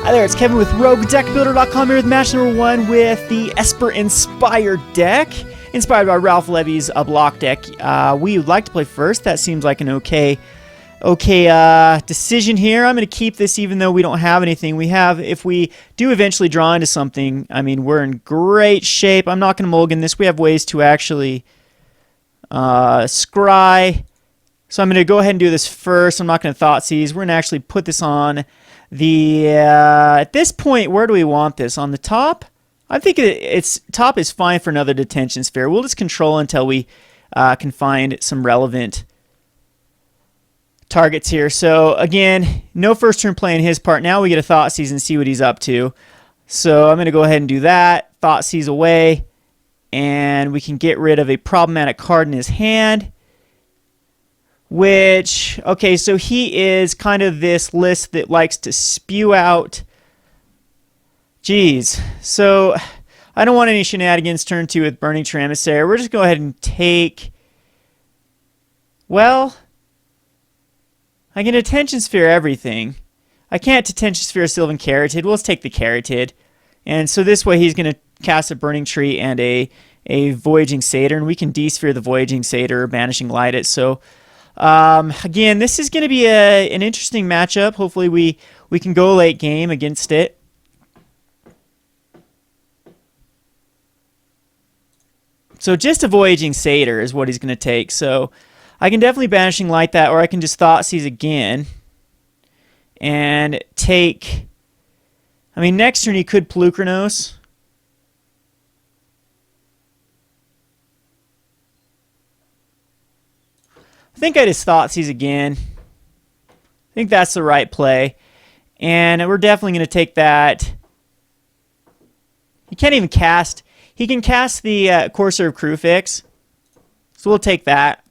Hi there, it's Kevin with Roguedeckbuilder.com here with match number 1 with the Esper Inspired deck, inspired by Ralph Levy's block deck. We would like to play first. That seems like an okay decision here. I'm going to keep this even though we don't have anything. We have, if we do eventually draw into something, I mean, we're in great shape. I'm not going to mulligan this. We have ways to actually scry. So I'm going to go ahead and do this first. I'm not going to Thoughtseize. We're going to actually put this on the, at this point, where do we want this? On the top? I think it's top is fine for another detention sphere. We'll just control until we can find some relevant targets here. So again, no first turn play on his part. Now we get a Thoughtseize and see what he's up to. So I'm going to go ahead and do that. Thoughtseize away. And we can get rid of a problematic card in his hand. Which, okay, so he is kind of this list that likes to spew out. Geez. So I don't want any shenanigans turn 2 with Burning Tree Emissary. We're just going to go ahead and take, well, I can Attention Sphere everything. I can't Attention Sphere Sylvan Carotid. Well, let's take the Carotid. And so this way he's going to cast a Burning Tree and a Voyaging Satyr. And we can D-Sphere the Voyaging Satyr or Banishing Light it. So again, this is going to be an interesting matchup. Hopefully we can go late game against it. So just a Voyaging Satyr is what he's going to take. So I can definitely Banishing Light that, or I can just Thoughtseize again and take, I mean, next turn he could Polukranos. I think I just Thoughtseize again. I think that's the right play. And we're definitely going to take that. He can't even cast. He can cast the Courser of Kruphix. So we'll take that.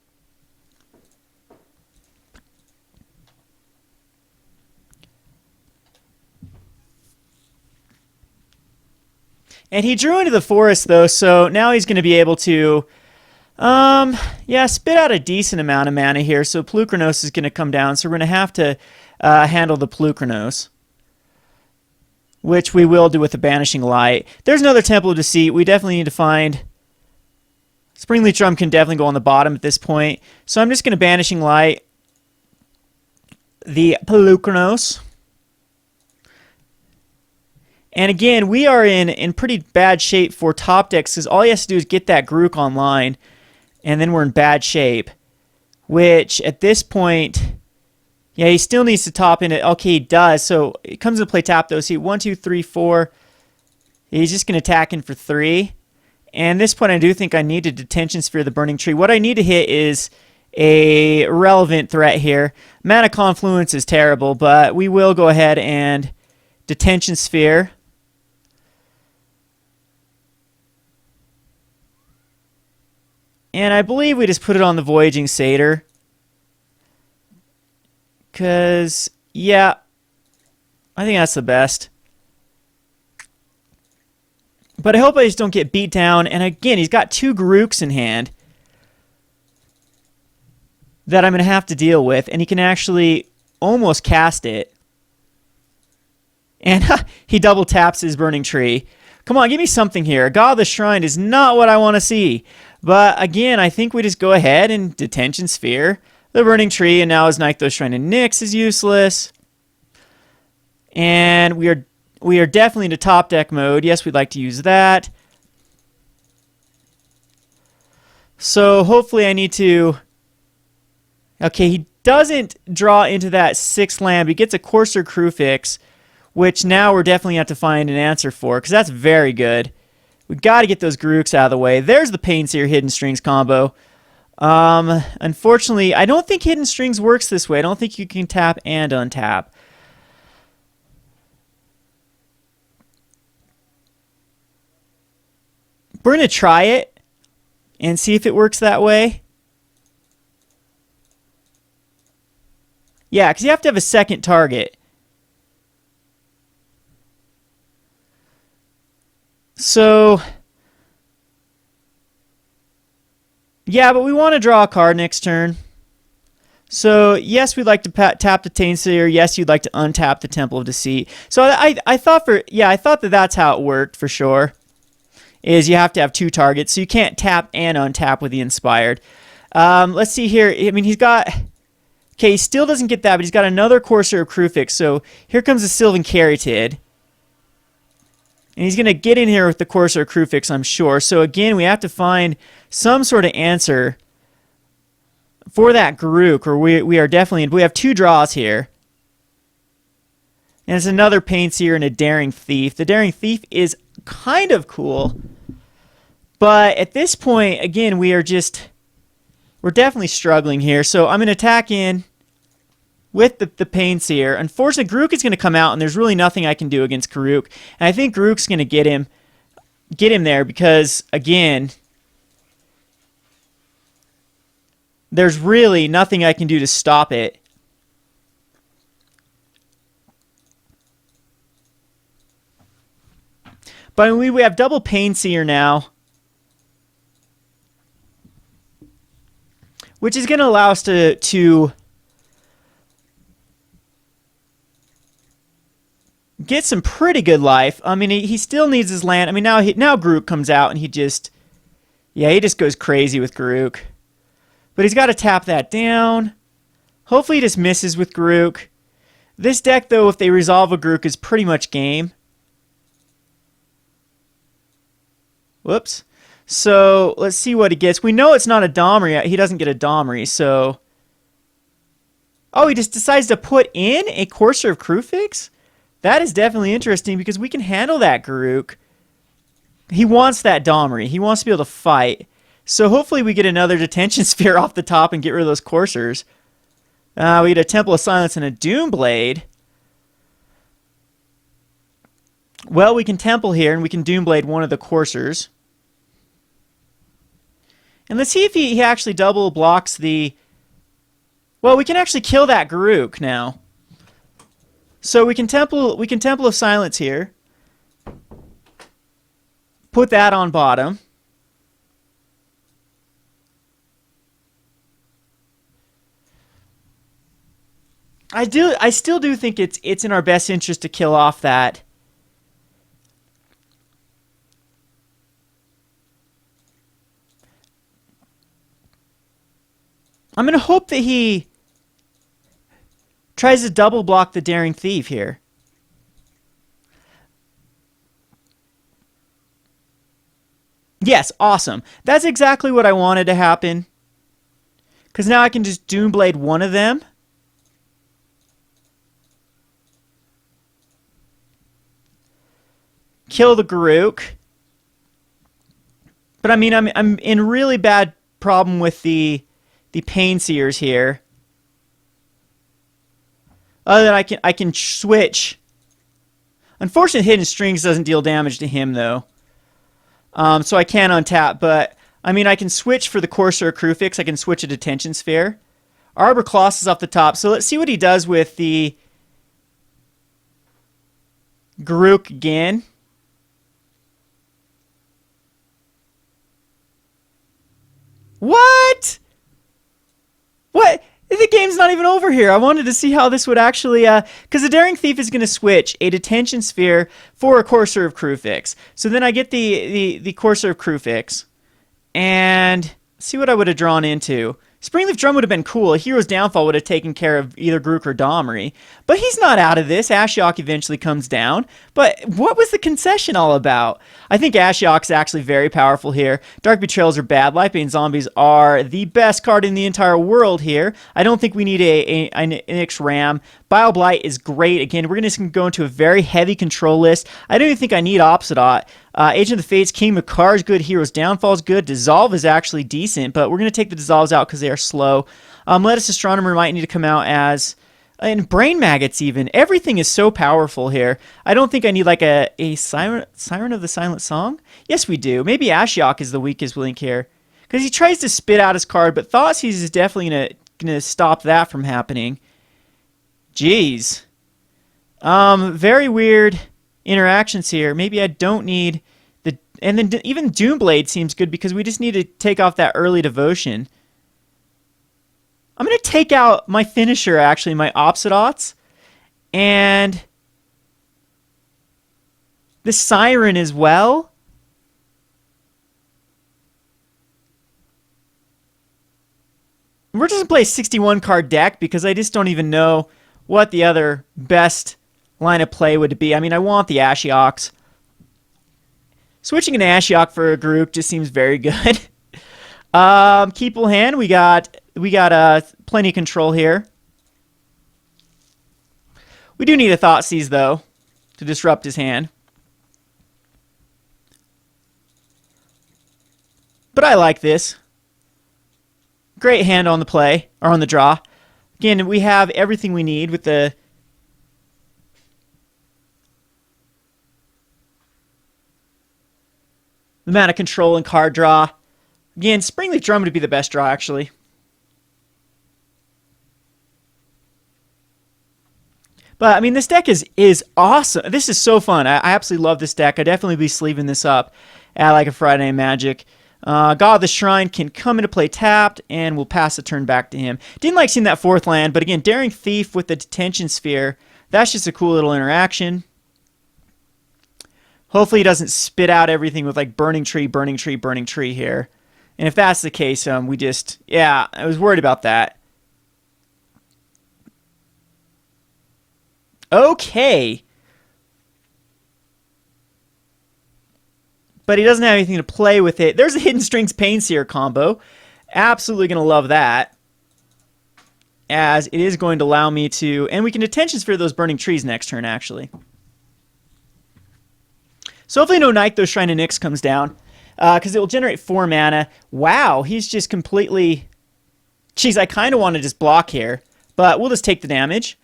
And he drew into the forest, though, so now he's going to be able to, yeah, spit out a decent amount of mana here. So Polukranos is going to come down, so we're going to have to handle the Polukranos, which we will do with the Banishing Light. There's another Temple of Deceit. We definitely need to find... Springleaf Drum can definitely go on the bottom at this point. So I'm just going to Banishing Light the Polukranos. And again, we are in pretty bad shape for top decks because all he has to do is get that Grook online, and then we're in bad shape. Which, at this point, yeah, he still needs to top in it. Okay, he does. So it comes into play tap, though. See, 1, 2, 3, 4. He's just going to attack in for 3. And at this point, I do think I need to Detention Sphere the Burning Tree. What I need to hit is a relevant threat here. Mana Confluence is terrible, but we will go ahead and Detention Sphere. And I believe we just put it on the Voyaging Satyr. Because, yeah, I think that's the best. But I hope I just don't get beat down. And again, he's got 2 Garooks in hand that I'm going to have to deal with. And he can actually almost cast it. And he double taps his Burning Tree. Come on, give me something here. God of the Shrine is not what I want to see. But again, I think we just go ahead and Detention Sphere the Burning Tree, and now his Nykthos Shrine and Nyx is useless. And we are definitely into top deck mode. Yes, we'd like to use that. So hopefully I need to... Okay, he doesn't draw into that 6th land. He gets a Courser Kruphix, which now we're definitely have to find an answer for, because that's very good. We've got to get those Garooks out of the way. There's the Painseer Hidden Strings combo. Unfortunately, I don't think Hidden Strings works this way. I don't think you can tap and untap. We're going to try it and see if it works that way. Yeah, because you have to have a second target. So, yeah, but we want to draw a card next turn. So, yes, we'd like to tap the Tainseer. Yes, you'd like to untap the Temple of Deceit. So, I thought that that's how it worked for sure. Is you have to have 2 targets. So, you can't tap and untap with the Inspired. Let's see here. I mean, he's got... Okay, he still doesn't get that, but he's got another Courser of Krufix. So, here comes the Sylvan Caryatid. And he's going to get in here with the Courser of Krufix, I'm sure. So, again, we have to find some sort of answer for that Garruk, or we are definitely... We have 2 draws here. And it's another Painseer and a Daring Thief. The Daring Thief is kind of cool. But at this point, again, we're definitely struggling here. So I'm going to attack in with the Painseer. Unfortunately, Garruk is going to come out, and there's really nothing I can do against Garruk. And I think Garruk's going to get him there because, again... There's really nothing I can do to stop it. But we have double Painseer now, which is going to allow us to get some pretty good life. I mean, he still needs his land. I mean, now Garruk comes out and he just goes crazy with Garruk. But he's got to tap that down. Hopefully he just misses with Garruk. This deck, though, if they resolve a Garruk, is pretty much game. Whoops. So let's see what he gets. We know it's not a Domri. He doesn't get a Domri, so... Oh, he just decides to put in a Courser of Krufix? That is definitely interesting because we can handle that Garruk. He wants that Domri. He wants to be able to fight. So hopefully we get another Detention Sphere off the top and get rid of those Coursers. We get a Temple of Silence and a Doomblade. Well, we can Temple here and we can Doomblade one of the Coursers. And let's see if he actually double blocks the... Well, we can actually kill that Garruk now. So we can Temple of Silence here. Put that on bottom. I still do think it's in our best interest to kill off that. I'm going to hope that he tries to double block the Daring Thief here. Yes, awesome. That's exactly what I wanted to happen. Because now I can just Doomblade one of them. Kill the Garruk. But I mean, I'm in really bad problem with the Painseers here. Other than I can switch. Unfortunately, Hidden Strings doesn't deal damage to him though. So I can untap, but I mean I can switch for the Courser of Krufix. I can switch a Detention Sphere. Arbor Colossus is off the top. So let's see what he does with the Garruk again. What? What? The game's not even over here. I wanted to see how this would actually... Because the Daring Thief is going to switch a Detention Sphere for a Courser of Krufix. So then I get the Courser of Krufix. And see what I would have drawn into. Springleaf Drum would have been cool. A Hero's Downfall would have taken care of either Garruk or Domri. But he's not out of this. Ashiok eventually comes down. But what was the concession all about? I think Ashiok's actually very powerful here. Dark Betrayals are bad. Lightbane Zombies are the best card in the entire world here. I don't think we need an Ix-Ram. Bile-Blight is great. Again, we're going to go into a very heavy control list. I don't even think I need Opsodot. Agent of the Fates, King Makar is good. Hero's Downfall is good. Dissolve is actually decent, but we're going to take the Dissolves out because they are slow. Lettuce Astronomer might need to come out as... And Brain Maggots even. Everything is so powerful here. I don't think I need like a Siren of the Silent Song? Yes, we do. Maybe Ashiok is the weakest link here. Because he tries to spit out his card, but Thoughtseize is definitely going to stop that from happening. Jeez. Very weird interactions here. Maybe I don't need the... And then even Doomblade seems good because we just need to take off that early devotion. I'm going to take out my finisher, actually, my Opsidots. And the Siren as well. We're just going to play a 61 card deck because I just don't even know what the other best line of play would be. I mean, I want the Ashioks. Switching an Ashiok for a group just seems very good. Keeple hand, we got plenty of control here. We do need a Thoughtseize though to disrupt his hand. But I like this. Great hand on the play, or on the draw. Again, we have everything we need with the amount of control and card draw. Again, Springleaf Drum would be the best draw, actually. But, I mean, this deck is awesome. This is so fun. I absolutely love this deck. I'd definitely be sleeving this up at like a Friday Night Magic. God of the Shrine can come into play tapped, and we'll pass the turn back to him. Didn't like seeing that fourth land, but again, Daring Thief with the Detention Sphere, that's just a cool little interaction. Hopefully he doesn't spit out everything with like Burning Tree, Burning Tree, Burning Tree here. And if that's the case, we just, yeah, I was worried about that. Okay. But he doesn't have anything to play with it. There's a Hidden Strings Painseer combo. Absolutely going to love that. As it is going to allow me to... And we can Detention Sphere those Burning Trees next turn, actually. So hopefully no Nykthos Shrine of Nyx comes down. Because it will generate 4 mana. Wow, he's just completely... Jeez, I kind of want to just block here. But we'll just take the damage.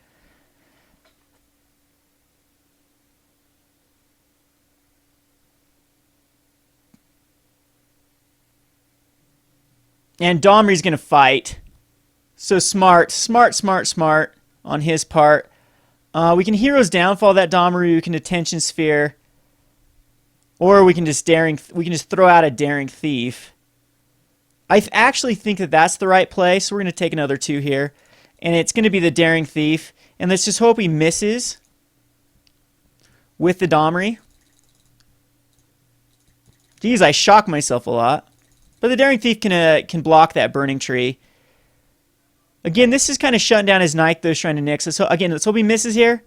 And Domri's going to fight. So smart on his part. We can Hero's Downfall that Domri. We can Detention Sphere. Or we can just throw out a Daring Thief. I actually think that that's the right play. So we're going to take another 2 here. And it's going to be the Daring Thief. And let's just hope he misses with the Domri. Geez, I shock myself a lot. But the Daring Thief can block that Burning Tree. Again, this is kind of shutting down his Nykthos Shrine of Nyx. So again, let's hope he misses here.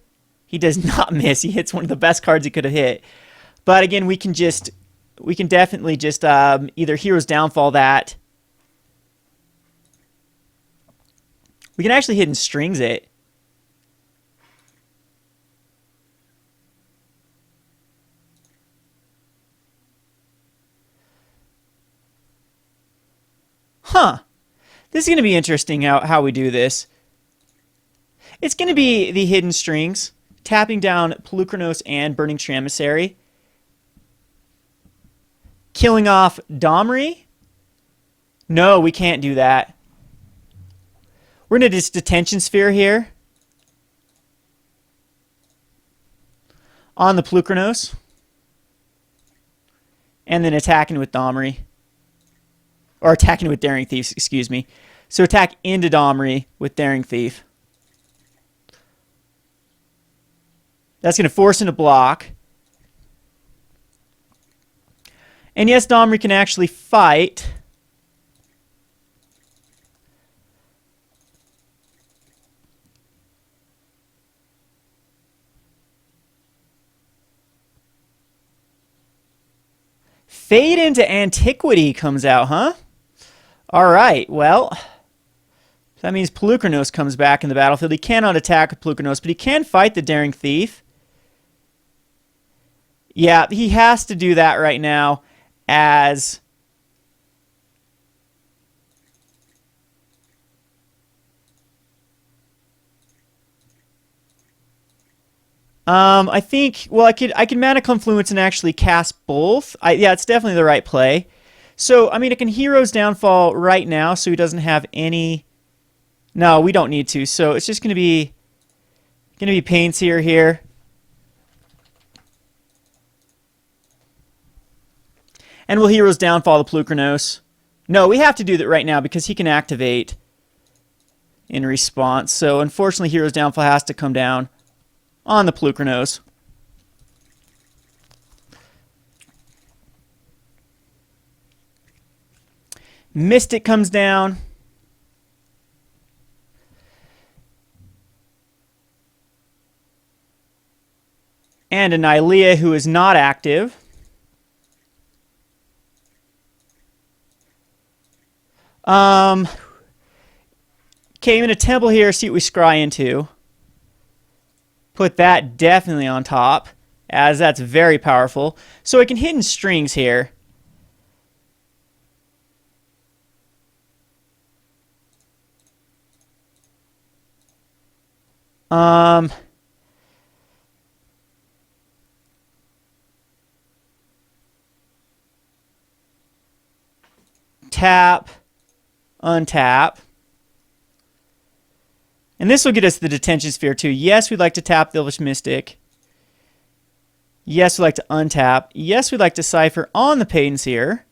He does not miss. He hits one of the best cards he could have hit. But again, we can definitely just either Hero's Downfall that. We can actually Hidden Strings it. Huh. This is going to be interesting how we do this. It's going to be the Hidden Strings, tapping down Polukranos and Burning Tree Emissary, killing off Domri. No, we can't do that. We're going to just Detention Sphere here on the Polukranos, and then attacking with Domri. Or attacking with Daring Thief, excuse me. So attack into Domri with Daring Thief. That's going to force him to block. And yes, Domri can actually fight. Fade into Antiquity comes out, huh? All right, well, that means Polukranos comes back in the battlefield. He cannot attack with Polukranos, but he can fight the Daring Thief. Yeah, he has to do that right now as... I think, well, I could Mana Confluence and actually cast both. Yeah, it's definitely the right play. So, I mean, it can Hero's Downfall right now, so he doesn't have any... No, we don't need to. So it's just going to be Painseer here. And we'll Hero's Downfall the Polukranos. No, we have to do that right now because he can activate in response. So unfortunately, Hero's Downfall has to come down on the Plukernos. Mystic comes down. And a Nylea who is not active. Okay, I'm going to Temple here, see what we scry into. Put that definitely on top, as that's very powerful. So I can hit in strings here. Tap, untap. And this will get us the Detention Sphere too. Yes, we'd like to tap the Elvish Mystic. Yes, we'd like to untap. Yes, we'd like to Cipher on the Payton Seer.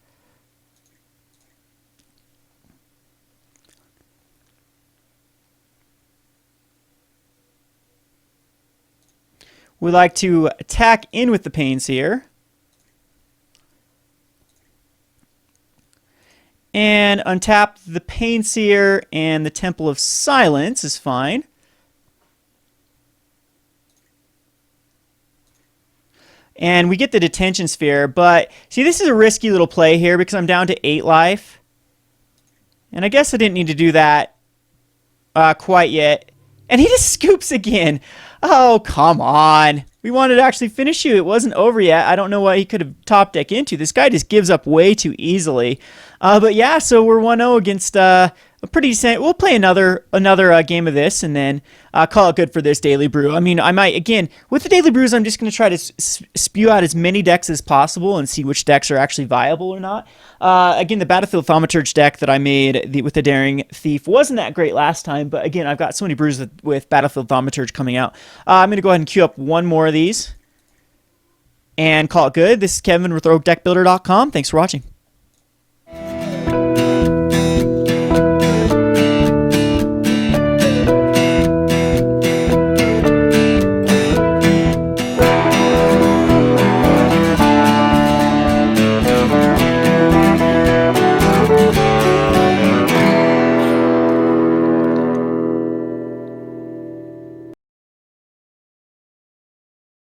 We'd like to attack in with the Payton Seer. And untap the Payton Seer, and the Temple of Silence is fine. And we get the Detention Sphere, but see, this is a risky little play here because I'm down to 8 life. And I guess I didn't need to do that quite yet. And he just scoops again. Oh, come on. We wanted to actually finish you. It wasn't over yet. I don't know what he could have top deck into. This guy just gives up way too easily. But yeah, so we're 1-0 against a pretty decent. We'll play another game of this and then call it good for this Daily Brew. I mean, I might, again, with the Daily Brews, I'm just going to try to spew out as many decks as possible and see which decks are actually viable or not. Again, the Battlefield Thaumaturge deck that I made with the Daring Thief wasn't that great last time, but again, I've got so many brews with Battlefield Thaumaturge coming out. I'm going to go ahead and queue up one more of these and call it good. This is Kevin with Roguedeckbuilder.com. Thanks for watching.